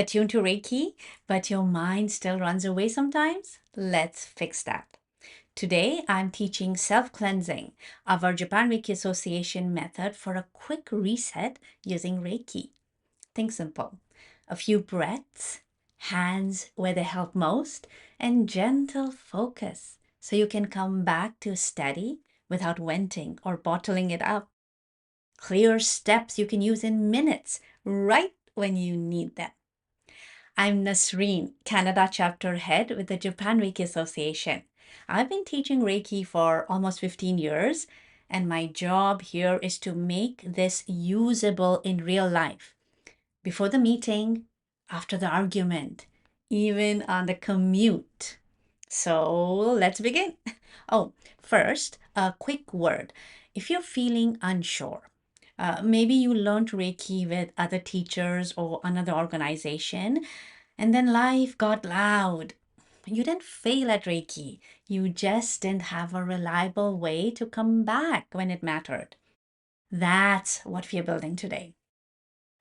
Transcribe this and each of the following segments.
Attuned to Reiki, but your mind still runs away sometimes? Let's fix that. Today, I'm teaching self-cleansing, our Japan Reiki Association method for a quick reset using Reiki. Think simple. A few breaths, hands where they help most, and gentle focus so you can come back to steady without venting or bottling it up. Clear steps you can use in minutes, right when you need them. I'm Nasreen, Canada chapter head with the Japan Reiki Association. I've been teaching Reiki for almost 15 years, and my job here is to make this usable in real life. Before the meeting, after the argument, even on the commute. So let's begin. Oh, first, a quick word. If you're feeling unsure, maybe you learned Reiki with other teachers or another organization, and then life got loud. You didn't fail at Reiki. You just didn't have a reliable way to come back when it mattered. That's what we're building today.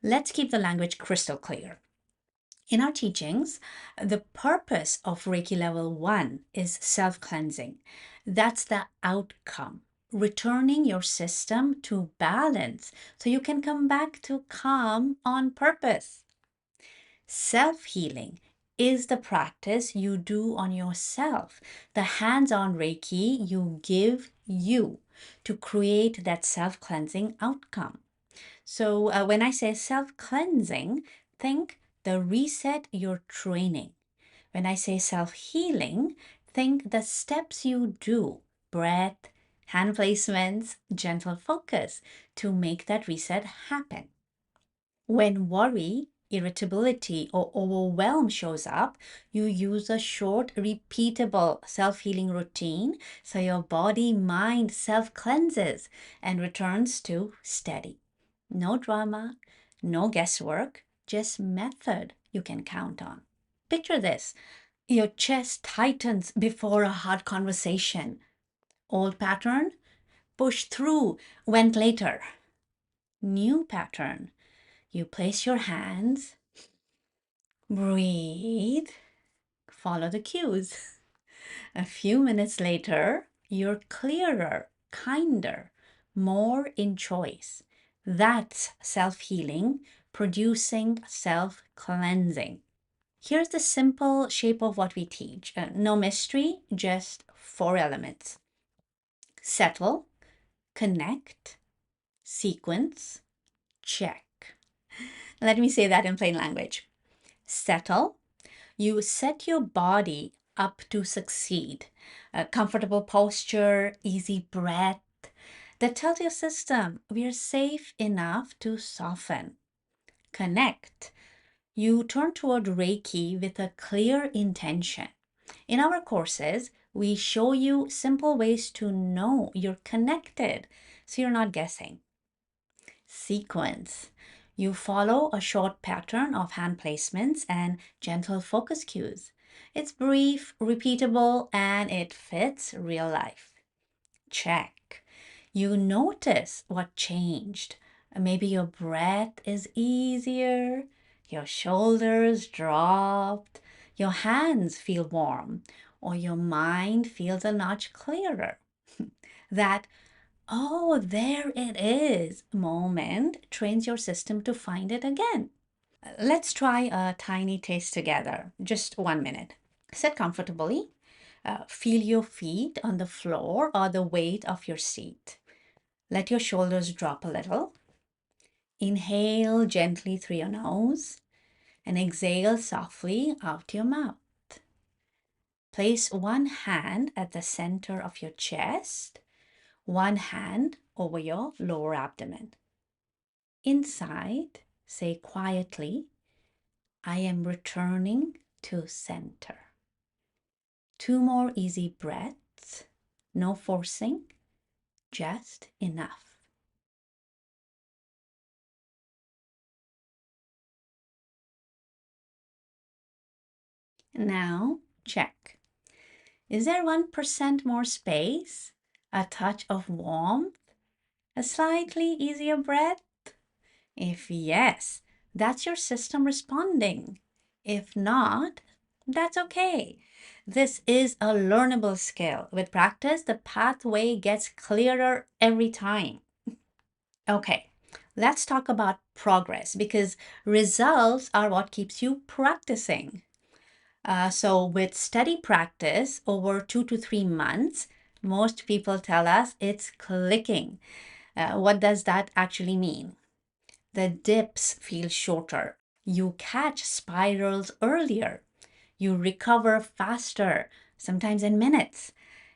Let's keep the language crystal clear. In our teachings, the purpose of Reiki level 1 is self-cleansing. That's the outcome, returning your system to balance so you can come back to calm on purpose. Self-healing is the practice you do on yourself, the hands-on Reiki you give you to create that self-cleansing outcome. So when I say self-cleansing, think the reset you're training. When I say self-healing, think the steps you do, breath, hand placements, gentle focus to make that reset happen. When worry, irritability, or overwhelm shows up, you use a short, repeatable self-healing routine so your body, mind self-cleanses and returns to steady. No drama, no guesswork, just method you can count on. Picture this. Your chest tightens before a hard conversation. Old pattern, push through, vent later. New pattern, you place your hands, breathe, follow the cues. A few minutes later, you're clearer, kinder, more in choice. That's self-healing, producing self-cleansing. Here's the simple shape of what we teach. No mystery, just 4 elements. Settle, connect, sequence, check. Let me say that in plain language. Settle, you set your body up to succeed. A comfortable posture, easy breath. That tells your system we're safe enough to soften. Connect, you turn toward Reiki with a clear intention. In our courses, we show you simple ways to know you're connected so you're not guessing. Sequence. You follow a short pattern of hand placements and gentle focus cues. It's brief, repeatable, and it fits real life. Check. You notice what changed. Maybe your breath is easier, your shoulders dropped, your hands feel warm, or your mind feels a notch clearer. That, oh, there it is moment trains your system to find it again. Let's try a tiny taste together, just 1 minute. Sit comfortably. Feel your feet on the floor or the weight of your seat. Let your shoulders drop a little. Inhale gently through your nose and exhale softly out your mouth. Place one hand at the center of your chest, one hand over your lower abdomen. Inside, say quietly, I am returning to center. 2 more easy breaths, no forcing, just enough. Now, check. Is there 1% more space? A touch of warmth? A slightly easier breath? If yes, That's your system responding. If not, that's okay. This is a learnable skill. With practice, the pathway gets clearer every time. Okay, let's talk about progress because results are what keeps you practicing. So, with steady practice over 2 to 3 months, most people tell us it's clicking. What does that actually mean? The dips feel shorter. You catch spirals earlier. You recover faster, sometimes in minutes.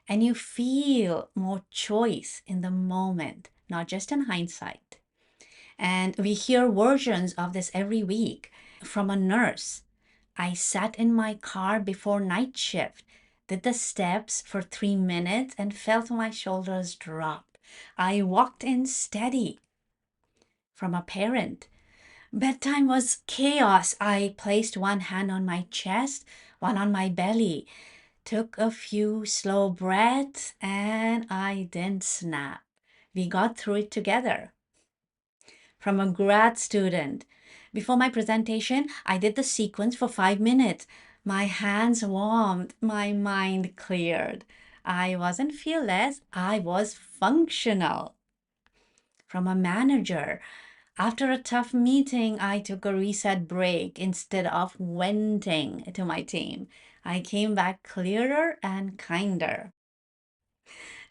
And you feel more choice in the moment, not just in hindsight. And we hear versions of this every week from a nurse. I sat in my car before night shift, did the steps for 3 minutes, and felt my shoulders drop. I walked in steady. From a parent, bedtime was chaos. I placed one hand on my chest, one on my belly, took a few slow breaths, and I didn't snap. We got through it together. From a grad student, before my presentation, I did the sequence for 5 minutes. My hands warmed, my mind cleared. I wasn't fearless, I was functional. From a manager, after a tough meeting, I took a reset break instead of venting to my team. I came back clearer and kinder.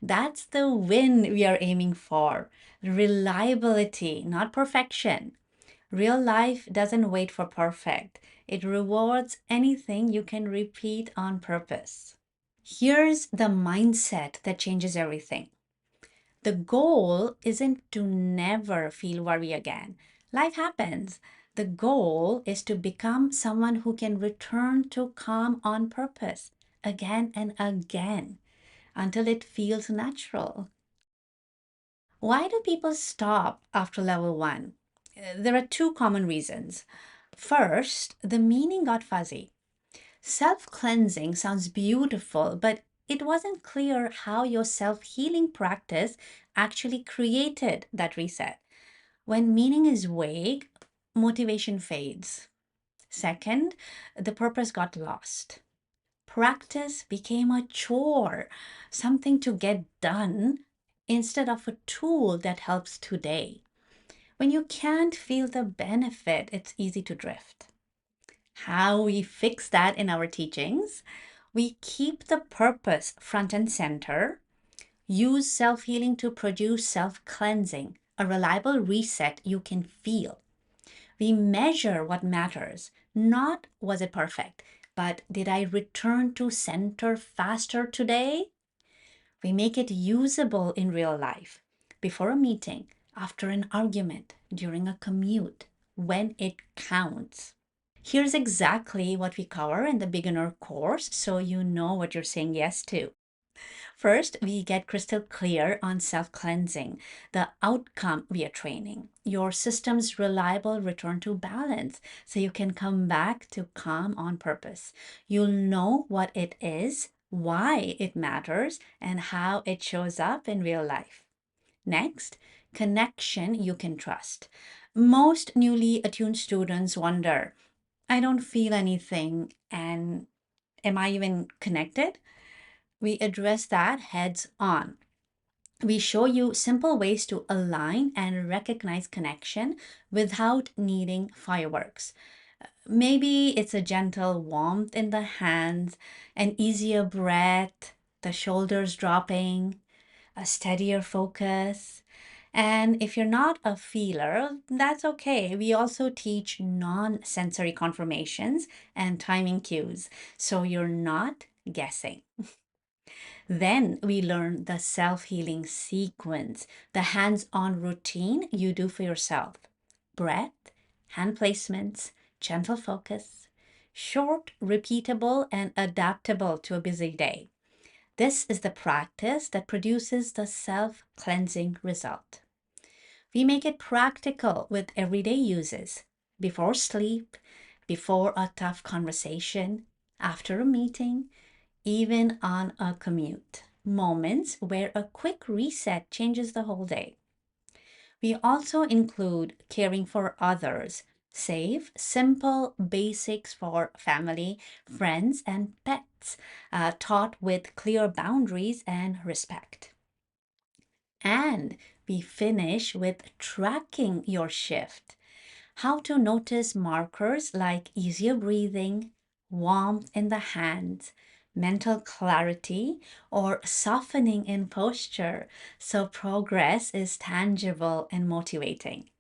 That's the win we are aiming for. Reliability, not perfection. Real life doesn't wait for perfect. It rewards anything you can repeat on purpose. Here's the mindset that changes everything. The goal isn't to never feel worry again. Life happens. The goal is to become someone who can return to calm on purpose again and again until it feels natural. Why do people stop after level one? There are two common reasons. First, the meaning got fuzzy. Self cleansing sounds beautiful, but it wasn't clear how your self healing practice actually created that reset. When meaning is vague, motivation fades. Second, the purpose got lost. Practice became a chore, something to get done instead of a tool that helps today. When you can't feel the benefit, it's easy to drift. How we fix that in our teachings? We keep the purpose front and center, use self healing to produce self cleansing, a reliable reset you can feel. We measure what matters, not was it perfect, but did I return to center faster today? We make it usable in real life, before a meeting, after an argument, during a commute, when it counts. Here's exactly what we cover in the beginner course so you know what you're saying yes to. First, we get crystal clear on self cleansing, the outcome we are training, your system's reliable return to balance so you can come back to calm on purpose. You'll know what it is, why it matters, and how it shows up in real life. Next, connection you can trust. Most newly attuned students wonder, I don't feel anything, and am I even connected? We address that heads on. We show you simple ways to align and recognize connection without needing fireworks. Maybe it's a gentle warmth in the hands, an easier breath, the shoulders dropping, a steadier focus. And if you're not a feeler, that's okay. We also teach non sensory confirmations and timing cues, so you're not guessing. Then we learn the self healing sequence, the hands on routine you do for yourself. Breath, hand placements, gentle focus, short, repeatable, and adaptable to a busy day. This is the practice that produces the self cleansing result. We make it practical with everyday uses before sleep, before a tough conversation, after a meeting, even on a commute. Moments where a quick reset changes the whole day. We also include caring for others, safe, simple basics for family, friends, and pets, taught with clear boundaries and respect. And we finish with tracking your shift. How to notice markers like easier breathing, warmth in the hands, mental clarity, or softening in posture, so progress is tangible and motivating.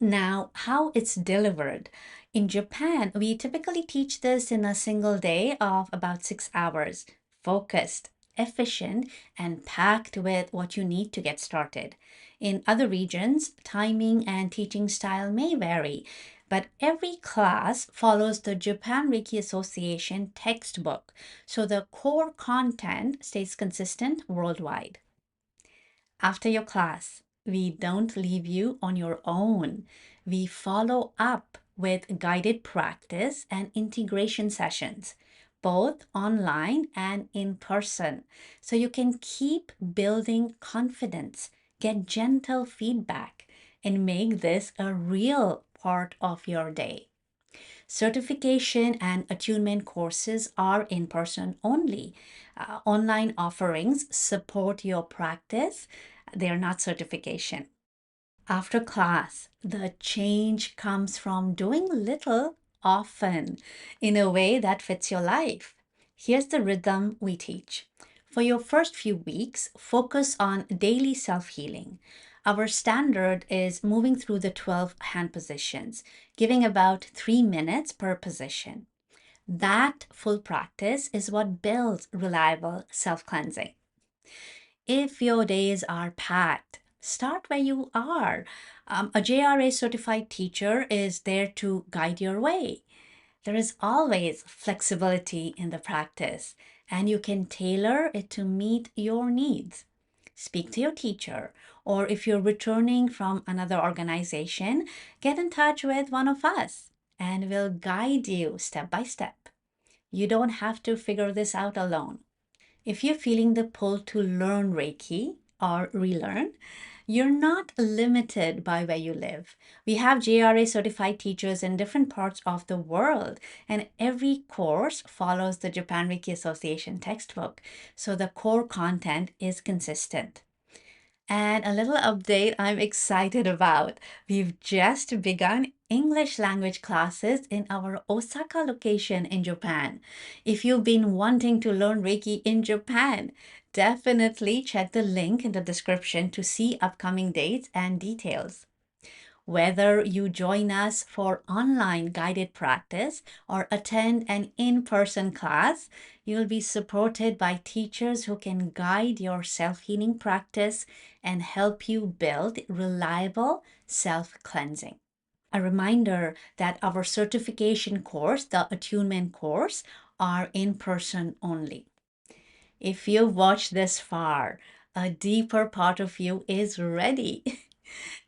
Now, how it's delivered. In Japan, we typically teach this in a single day of about 6 hours, focused, efficient, and packed with what you need to get started. In other regions, timing and teaching style may vary, but every class follows the Japan Reiki Association textbook, so the core content stays consistent worldwide. After your class, we don't leave you on your own. We follow up with guided practice and integration sessions, both online and in person, so you can keep building confidence, get gentle feedback, and make this a real part of your day. Certification and attunement courses are in person only. Online offerings support your practice, they are not certification. After class, the change comes from doing little often in a way that fits your life. Here's the rhythm we teach. For your first few weeks, focus on daily self healing. Our standard is moving through the 12 hand positions, giving about 3 minutes per position. That full practice is what builds reliable self cleansing. If your days are packed, start where you are. A JRA certified teacher is there to guide your way. There is always flexibility in the practice, and you can tailor it to meet your needs. Speak to your teacher, or if you're returning from another organization, get in touch with one of us and we'll guide you step by step. You don't have to figure this out alone. If you're feeling the pull to learn Reiki or relearn, you're not limited by where you live. We have JRA certified teachers in different parts of the world, and every course follows the Japan Reiki Association textbook, so the core content is consistent. And a little update I'm excited about. We've just begun English language classes in our Osaka location in Japan. If you've been wanting to learn Reiki in Japan, definitely check the link in the description to see upcoming dates and details. Whether you join us for online guided practice or attend an in person class, you'll be supported by teachers who can guide your self healing practice and help you build reliable self cleansing. A reminder that our certification course, the attunement course, are in person only. If you've watched this far, a deeper part of you is ready.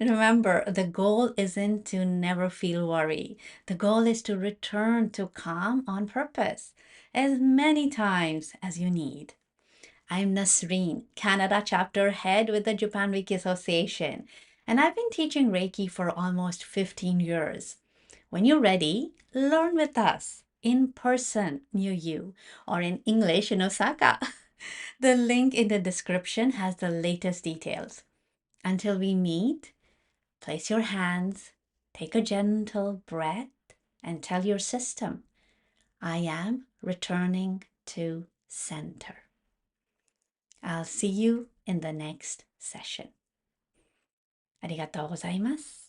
Remember, the goal isn't to never feel worry. The goal is to return to calm on purpose as many times as you need. I'm Nasreen, Canada chapter head with the Japan Reiki Association, and I've been teaching Reiki for almost 15 years. When you're ready, learn with us in person near you or in English in Osaka. The link in the description has the latest details. Until we meet, place your hands, take a gentle breath, and tell your system, I am returning to center. I'll see you in the next session. ありがとうございます。